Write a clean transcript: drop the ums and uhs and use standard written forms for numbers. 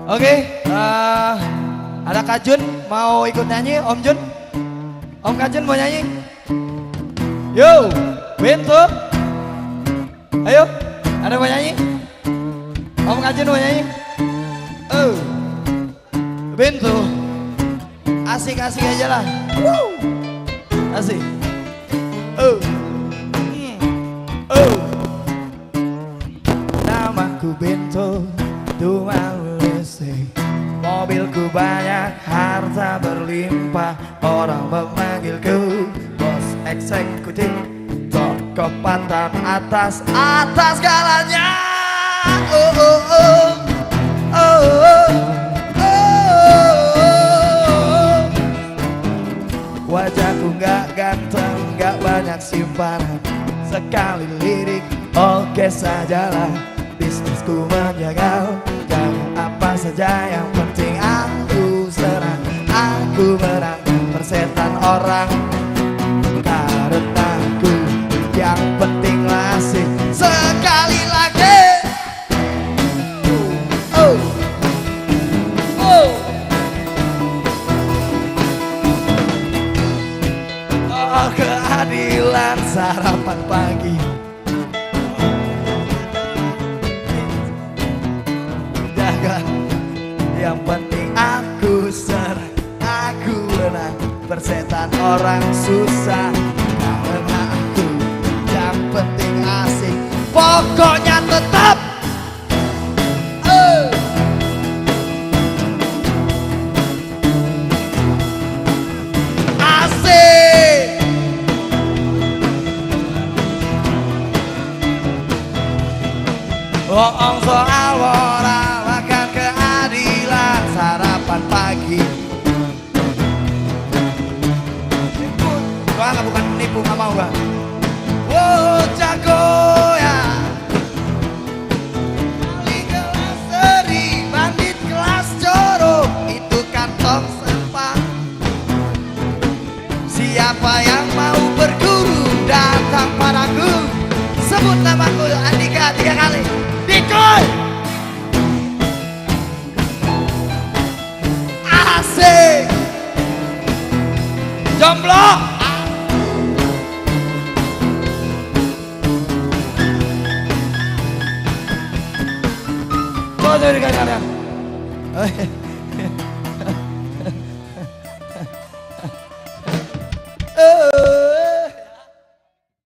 Oke, ada Kak Jun mau ikut nyanyi, Om Jun? Om Kak Jun mau nyanyi? Yo, Bento. Ayo, ada mau nyanyi? Om Kak Jun mau nyanyi? Oh, Bento. Asik-asik aja lah. Woo. Asik. Oh. Oh. Namaku Bento, tukang WC. Mobilku banyak, harta berlimpah. Orang memanggilku bos eksekutif. Toko pantat atas, atas segalanya. Oh oh oh. Oh oh. Wajahku gak ganteng, gak banyak simpanan. Sekali lirik, oke sajalah. Bisnisku menjagal, jangan apa saja, yang penting aku serang. Aku menang persetan orang, karena aku yang penting asik. Sekali lagi. Oh. Oh. Oh, keadilan sarapan pagi. Jaga, yang penting aku serang, aku menang persetan orang susah. Karena aku yang penting asik, pokoknya tetap. Bohong soal moral, makan keadilan, sarapan pagi. Gua nggak bukan nipu, nggak mau gua. Wow, jago ya. Kali kelas seri, bandit kelas jorok, itu kantong sampah. Siapa yang mau berguru, datang padaku. Sebut namaku Andika 3 kali. Dikoy. Asik. Jomblo. Kau jadi kalian.